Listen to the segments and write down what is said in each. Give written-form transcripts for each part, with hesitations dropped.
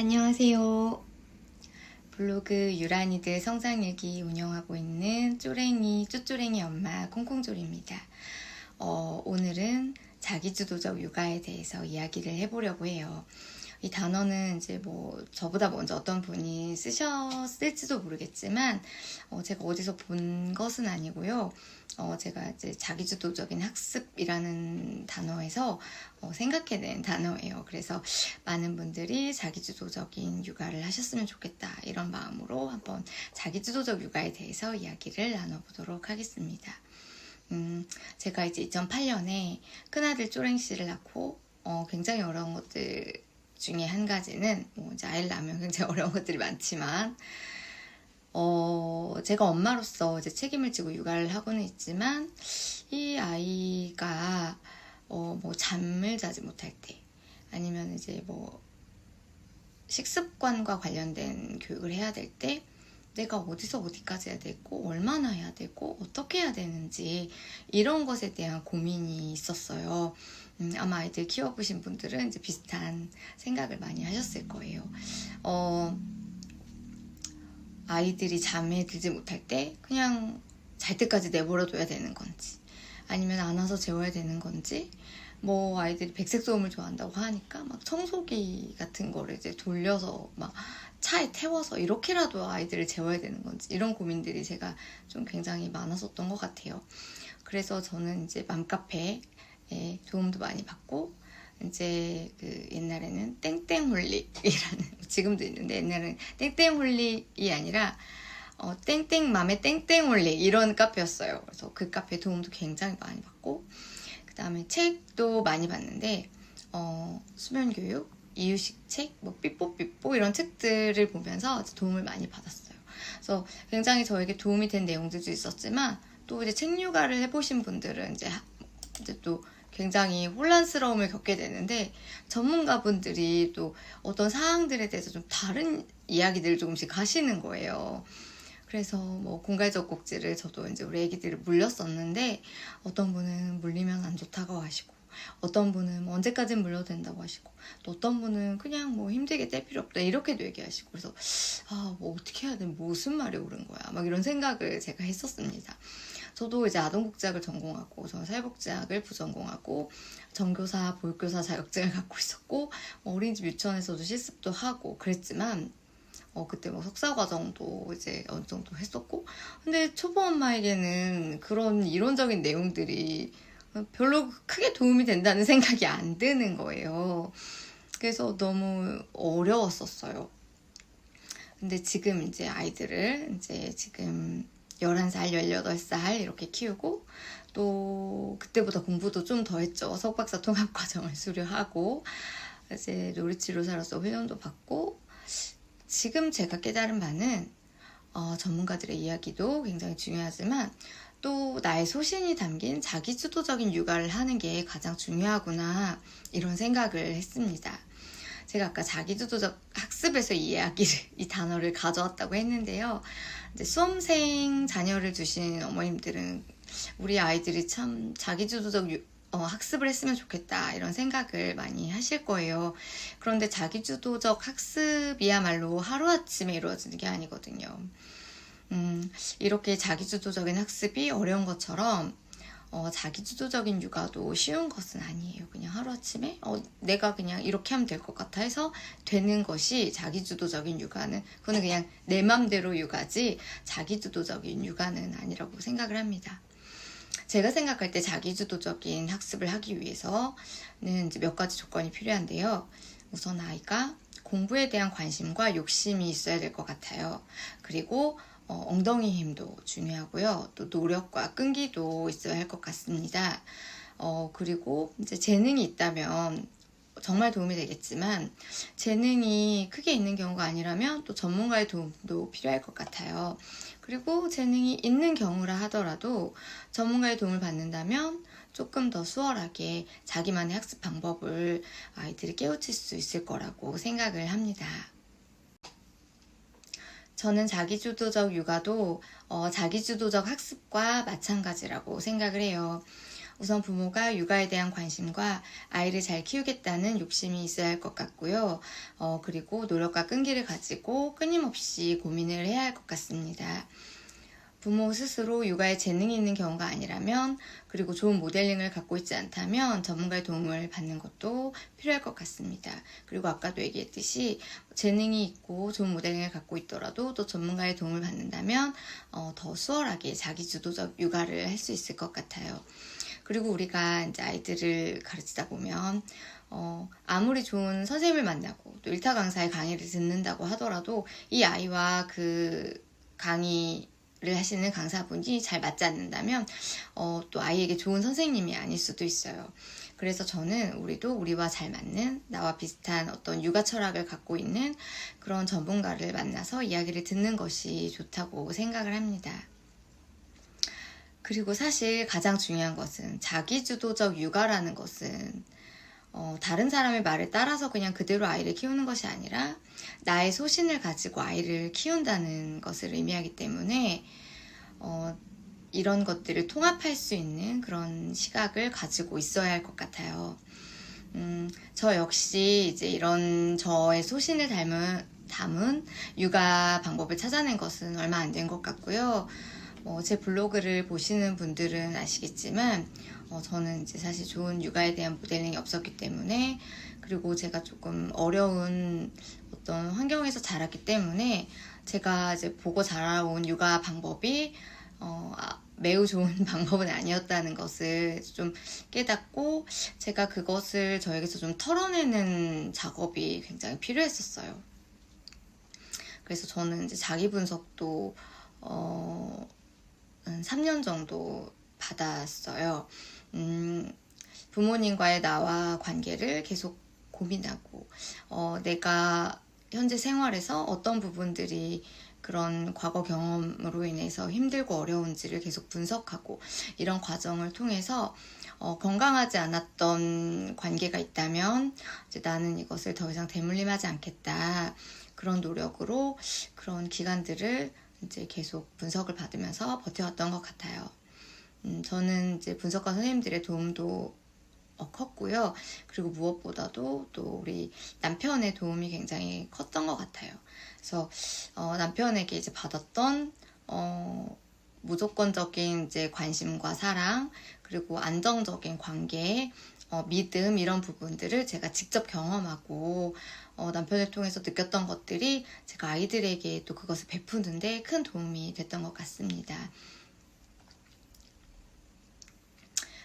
안녕하세요. 블로그 유란이들 성장일기 운영하고 있는 쪼쪼랭이 엄마 콩콩조리입니다. 오늘은 자기주도적 육아에 대해서 이야기를 해보려고 해요. 이 단어는 이제 저보다 먼저 어떤 분이 쓰셨을지도 모르겠지만, 제가 어디서 본 것은 아니고요. 제가 이제 자기주도적인 학습이라는 단어에서 생각해낸 단어예요. 그래서 많은 분들이 자기주도적인 육아를 하셨으면 좋겠다, 이런 마음으로 한번 자기주도적 육아에 대해서 이야기를 나눠보도록 하겠습니다. 제가 이제 2008년에 큰아들 쪼랭씨를 낳고 굉장히 어려운 것들 중에 한 가지는 이제 아이를 낳으면 굉장히 어려운 것들이 많지만 제가 엄마로서 이제 책임을 지고 육아를 하고는 있지만, 이 아이가 잠을 자지 못할 때, 아니면 이제 식습관과 관련된 교육을 해야 될 때 내가 어디서 어디까지 해야 되고 얼마나 해야 되고 어떻게 해야 되는지, 이런 것에 대한 고민이 있었어요. 아마 아이들 키워보신 분들은 이제 비슷한 생각을 많이 하셨을 거예요. 아이들이 잠에 들지 못할 때 그냥 잘 때까지 내버려둬야 되는 건지, 아니면 안아서 재워야 되는 건지, 아이들이 백색 소음을 좋아한다고 하니까 막 청소기 같은 거를 이제 돌려서 막 차에 태워서 이렇게라도 아이들을 재워야 되는 건지, 이런 고민들이 제가 좀 굉장히 많았었던 것 같아요. 그래서 저는 이제 맘카페에 도움도 많이 받고, 이제 옛날에는 땡땡홀릭이라는 지금도 있는데, 옛날에는 땡땡홀릭이 아니라 땡땡맘의 땡땡홀릭, 이런 카페였어요. 그래서 그 카페 도움도 굉장히 많이 받고, 그 다음에 책도 많이 봤는데 수면교육, 이유식 책, 삐뽀삐뽀 이런 책들을 보면서 도움을 많이 받았어요. 그래서 굉장히 저에게 도움이 된 내용들도 있었지만, 또 이제 책 육아를 해보신 분들은 이제 또 굉장히 혼란스러움을 겪게 되는데, 전문가분들이 또 어떤 사항들에 대해서 좀 다른 이야기들을 조금씩 하시는 거예요. 그래서 공갈적 꼭지를 저도 이제 우리 애기들을 물렸었는데, 어떤 분은 물리면 안 좋다고 하시고, 어떤 분은 언제까지는 물려도 된다고 하시고, 또 어떤 분은 그냥 힘들게 뗄 필요 없다, 이렇게도 얘기하시고. 그래서 어떻게 해야 돼, 무슨 말이 옳은 거야, 막 이런 생각을 제가 했었습니다. 저도 이제 아동복지학을 전공하고, 저는 사회복지학을 부전공하고, 전교사, 보육교사 자격증을 갖고 있었고, 어린이집 유치원에서도 실습도 하고 그랬지만, 그때 석사과정도 이제 어느 정도 했었고, 근데 초보 엄마에게는 그런 이론적인 내용들이 별로 크게 도움이 된다는 생각이 안 드는 거예요. 그래서 너무 어려웠었어요. 근데 지금 이제 아이들을 지금 11살, 18살 이렇게 키우고, 또 그때보다 공부도 좀 더 했죠. 석박사 통합과정을 수료하고, 이제 놀이치료사로서 훈련도 받고, 지금 제가 깨달은 바는 전문가들의 이야기도 굉장히 중요하지만, 또 나의 소신이 담긴 자기주도적인 육아를 하는 게 가장 중요하구나, 이런 생각을 했습니다. 제가 아까 자기주도적 학습에서 이 단어를 가져왔다고 했는데요. 이제 수험생 자녀를 두신 어머님들은 우리 아이들이 참 자기주도적 학습을 했으면 좋겠다, 이런 생각을 많이 하실 거예요. 그런데 자기주도적 학습이야말로 하루아침에 이루어지는 게 아니거든요. 이렇게 자기주도적인 학습이 어려운 것처럼 자기주도적인 육아도 쉬운 것은 아니에요. 그냥 하루아침에 내가 그냥 이렇게 하면 될 것 같아 해서 되는 것이 자기주도적인 육아는, 그거는 그냥 내 맘대로 육아지 자기주도적인 육아는 아니라고 생각을 합니다. 제가 생각할 때 자기주도적인 학습을 하기 위해서는 이제 몇 가지 조건이 필요한데요. 우선 아이가 공부에 대한 관심과 욕심이 있어야 될 것 같아요. 그리고 엉덩이 힘도 중요하고요. 또 노력과 끈기도 있어야 할 것 같습니다. 그리고 이제 재능이 있다면 정말 도움이 되겠지만, 재능이 크게 있는 경우가 아니라면 또 전문가의 도움도 필요할 것 같아요. 그리고 재능이 있는 경우라 하더라도 전문가의 도움을 받는다면 조금 더 수월하게 자기만의 학습 방법을 아이들이 깨우칠 수 있을 거라고 생각을 합니다. 저는 자기주도적 육아도 자기주도적 학습과 마찬가지라고 생각을 해요. 우선 부모가 육아에 대한 관심과 아이를 잘 키우겠다는 욕심이 있어야 할 것 같고요. 그리고 노력과 끈기를 가지고 끊임없이 고민을 해야 할 것 같습니다. 부모 스스로 육아에 재능이 있는 경우가 아니라면, 그리고 좋은 모델링을 갖고 있지 않다면 전문가의 도움을 받는 것도 필요할 것 같습니다. 그리고 아까도 얘기했듯이 재능이 있고 좋은 모델링을 갖고 있더라도 또 전문가의 도움을 받는다면 더 수월하게 자기주도적 육아를 할 수 있을 것 같아요. 그리고 우리가 이제 아이들을 가르치다 보면 아무리 좋은 선생님을 만나고 또 일타 강사의 강의를 듣는다고 하더라도 이 아이와 그 강의를 하시는 강사분이 잘 맞지 않는다면 또 아이에게 좋은 선생님이 아닐 수도 있어요. 그래서 저는 우리도 우리와 잘 맞는, 나와 비슷한 어떤 육아 철학을 갖고 있는 그런 전문가를 만나서 이야기를 듣는 것이 좋다고 생각을 합니다. 그리고 사실 가장 중요한 것은 자기주도적 육아라는 것은 다른 사람의 말을 따라서 그냥 그대로 아이를 키우는 것이 아니라 나의 소신을 가지고 아이를 키운다는 것을 의미하기 때문에 이런 것들을 통합할 수 있는 그런 시각을 가지고 있어야 할 것 같아요. 저 역시 이제 이런 저의 소신을 담은 육아 방법을 찾아낸 것은 얼마 안 된 것 같고요. 제 블로그를 보시는 분들은 아시겠지만 저는 이제 사실 좋은 육아에 대한 모델링이 없었기 때문에, 그리고 제가 조금 어려운 어떤 환경에서 자랐기 때문에 제가 이제 보고 자라온 육아 방법이 매우 좋은 방법은 아니었다는 것을 좀 깨닫고, 제가 그것을 저에게서 좀 털어내는 작업이 굉장히 필요했었어요. 그래서 저는 이제 자기 분석도 3년 정도 받았어요. 부모님과의 나와 관계를 계속 고민하고 내가 현재 생활에서 어떤 부분들이 그런 과거 경험으로 인해서 힘들고 어려운지를 계속 분석하고, 이런 과정을 통해서 건강하지 않았던 관계가 있다면 이제 나는 이것을 더 이상 대물림하지 않겠다, 그런 노력으로 그런 기간들을 이제 계속 분석을 받으면서 버텨왔던 것 같아요. 저는 이제 분석가 선생님들의 도움도 컸고요. 그리고 무엇보다도 또 우리 남편의 도움이 굉장히 컸던 것 같아요. 그래서 남편에게 이제 받았던 무조건적인 이제 관심과 사랑, 그리고 안정적인 관계, 믿음, 이런 부분들을 제가 직접 경험하고 남편을 통해서 느꼈던 것들이 제가 아이들에게 또 그것을 베푸는데 큰 도움이 됐던 것 같습니다.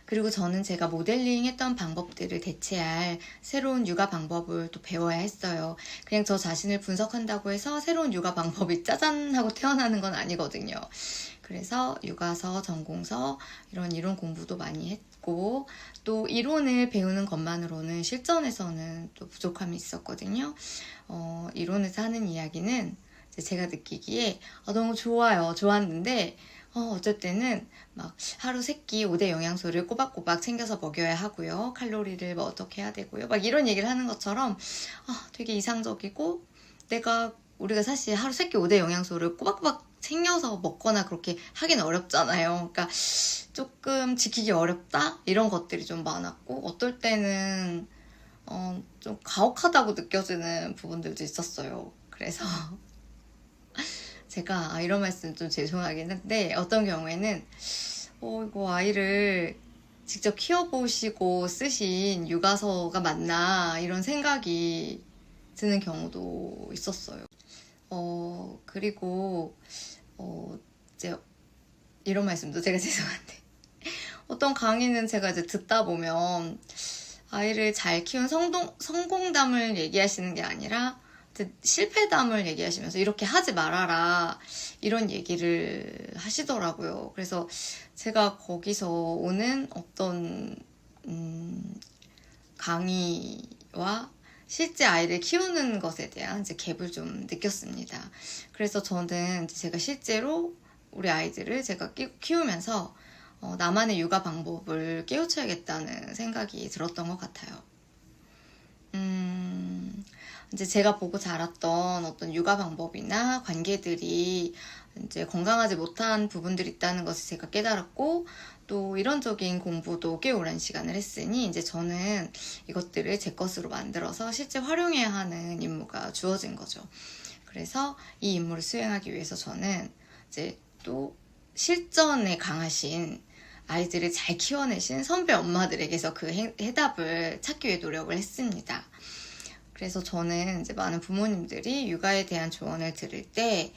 그리고 저는 제가 모델링 했던 방법들을 대체할 새로운 육아 방법을 또 배워야 했어요. 그냥 저 자신을 분석한다고 해서 새로운 육아 방법이 짜잔 하고 태어나는 건 아니거든요. 그래서 육아서, 전공서 이런 이론 공부도 많이 했고, 또 이론을 배우는 것만으로는 실전에서는 또 부족함이 있었거든요. 이론에서 하는 이야기는 제가 느끼기에 너무 좋았는데 어쩔 때는 막 하루 3끼 5대 영양소를 꼬박꼬박 챙겨서 먹여야 하고요. 칼로리를 뭐 어떻게 해야 되고요. 막 이런 얘기를 하는 것처럼 되게 이상적이고, 우리가 사실 하루 3끼 5대 영양소를 꼬박꼬박 챙겨서 먹거나 그렇게 하긴 어렵잖아요. 그러니까 조금 지키기 어렵다? 이런 것들이 좀 많았고, 어떨 때는 좀 가혹하다고 느껴지는 부분들도 있었어요. 그래서 제가 이런 말씀 좀 죄송하긴 한데, 어떤 경우에는 이거 아이를 직접 키워보시고 쓰신 육아서가 맞나, 이런 생각이 드는 경우도 있었어요. 그리고 이제 이런 말씀도 제가 죄송한데, 어떤 강의는 제가 이제 듣다 보면 아이를 잘 키운 성공담을 얘기하시는 게 아니라 실패담을 얘기하시면서 이렇게 하지 말아라, 이런 얘기를 하시더라고요. 그래서 제가 거기서 오는 어떤 강의와 실제 아이를 키우는 것에 대한 이제 갭을 좀 느꼈습니다. 그래서 저는 이제 제가 실제로 우리 아이들을 제가 키우면서 나만의 육아 방법을 깨우쳐야겠다는 생각이 들었던 것 같아요. 이제 제가 보고 자랐던 어떤 육아 방법이나 관계들이 이제 건강하지 못한 부분들이 있다는 것을 제가 깨달았고, 또 이론적인 공부도 꽤 오랜 시간을 했으니 이제 저는 이것들을 제 것으로 만들어서 실제 활용해야 하는 임무가 주어진 거죠. 그래서 이 임무를 수행하기 위해서 저는 이제 또 실전에 강하신 아이들을 잘 키워내신 선배 엄마들에게서 그 해답을 찾기 위해 노력을 했습니다. 그래서 저는 이제 많은 부모님들이 육아에 대한 조언을 들을 때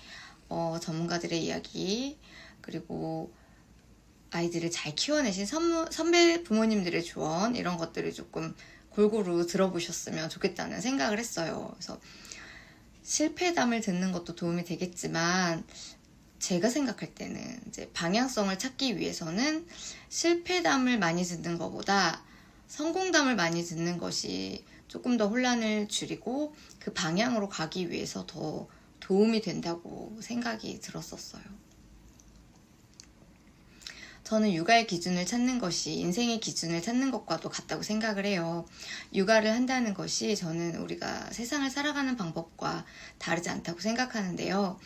전문가들의 이야기, 그리고 아이들을 잘 키워내신 선배 부모님들의 조언, 이런 것들을 조금 골고루 들어보셨으면 좋겠다는 생각을 했어요. 그래서 실패담을 듣는 것도 도움이 되겠지만, 제가 생각할 때는 이제 방향성을 찾기 위해서는 실패담을 많이 듣는 것보다 성공담을 많이 듣는 것이 조금 더 혼란을 줄이고 그 방향으로 가기 위해서 더 도움이 된다고 생각이 들었었어요. 저는 육아의 기준을 찾는 것이 인생의 기준을 찾는 것과도 같다고 생각을 해요. 육아를 한다는 것이 저는 우리가 세상을 살아가는 방법과 다르지 않다고 생각하는데요.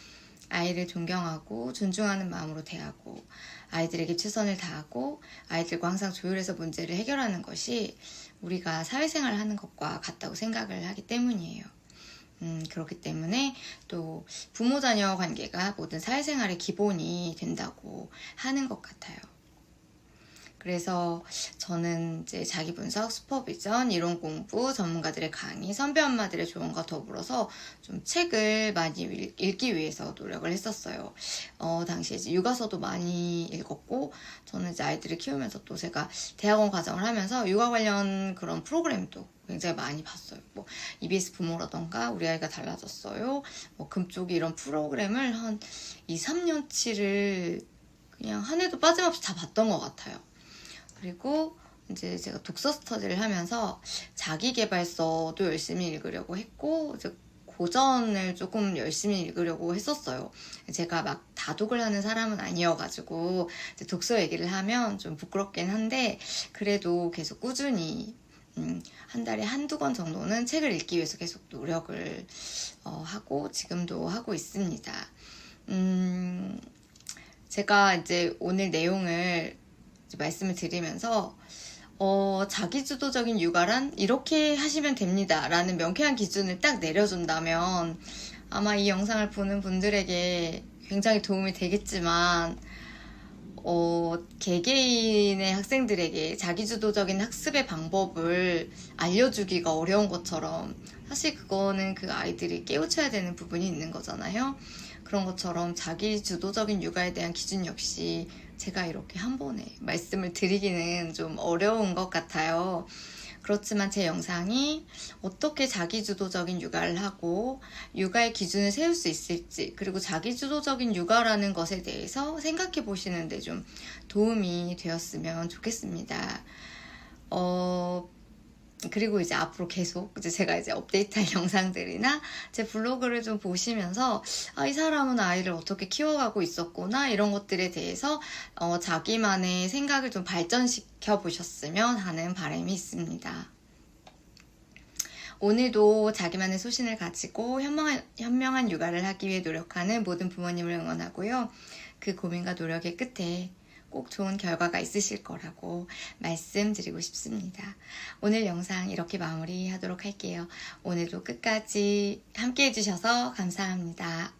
아이를 존경하고 존중하는 마음으로 대하고 아이들에게 최선을 다하고 아이들과 항상 조율해서 문제를 해결하는 것이 우리가 사회생활을 하는 것과 같다고 생각을 하기 때문이에요. 그렇기 때문에 또 부모-자녀 관계가 모든 사회생활의 기본이 된다고 하는 것 같아요. 그래서 저는 이제 자기 분석, 슈퍼비전, 이론 공부, 전문가들의 강의, 선배 엄마들의 조언과 더불어서 좀 책을 많이 읽기 위해서 노력을 했었어요. 당시에 이제 육아서도 많이 읽었고, 저는 이제 아이들을 키우면서 또 제가 대학원 과정을 하면서 육아 관련 그런 프로그램도 굉장히 많이 봤어요. 뭐 EBS 부모라던가 우리 아이가 달라졌어요. 뭐 금쪽이 이런 프로그램을 한 2, 3년치를 그냥 한 해도 빠짐없이 다 봤던 것 같아요. 그리고 이제 제가 독서 스터디를 하면서 자기계발서도 열심히 읽으려고 했고, 이제 고전을 조금 열심히 읽으려고 했었어요. 제가 막 다독을 하는 사람은 아니어가지고 이제 독서 얘기를 하면 좀 부끄럽긴 한데, 그래도 계속 꾸준히 한 달에 한두 권 정도는 책을 읽기 위해서 계속 노력을 하고 지금도 하고 있습니다. 제가 이제 오늘 내용을 말씀을 드리면서 자기주도적인 육아란 이렇게 하시면 됩니다 라는 명쾌한 기준을 딱 내려준다면 아마 이 영상을 보는 분들에게 굉장히 도움이 되겠지만, 개개인의 학생들에게 자기주도적인 학습의 방법을 알려주기가 어려운 것처럼, 사실 그거는 그 아이들이 깨우쳐야 되는 부분이 있는 거잖아요. 그런 것처럼 자기주도적인 육아에 대한 기준 역시 제가 이렇게 한 번에 말씀을 드리기는 좀 어려운 것 같아요. 그렇지만 제 영상이 어떻게 자기주도적인 육아를 하고 육아의 기준을 세울 수 있을지, 그리고 자기주도적인 육아라는 것에 대해서 생각해 보시는데 좀 도움이 되었으면 좋겠습니다. 그리고 이제 앞으로 계속 이제 제가 이제 업데이트할 영상들이나 제 블로그를 좀 보시면서 이 사람은 아이를 어떻게 키워가고 있었구나, 이런 것들에 대해서 자기만의 생각을 좀 발전시켜 보셨으면 하는 바람이 있습니다. 오늘도 자기만의 소신을 가지고 현명한 육아를 하기 위해 노력하는 모든 부모님을 응원하고요. 그 고민과 노력의 끝에 꼭 좋은 결과가 있으실 거라고 말씀드리고 싶습니다. 오늘 영상 이렇게 마무리하도록 할게요. 오늘도 끝까지 함께 해주셔서 감사합니다.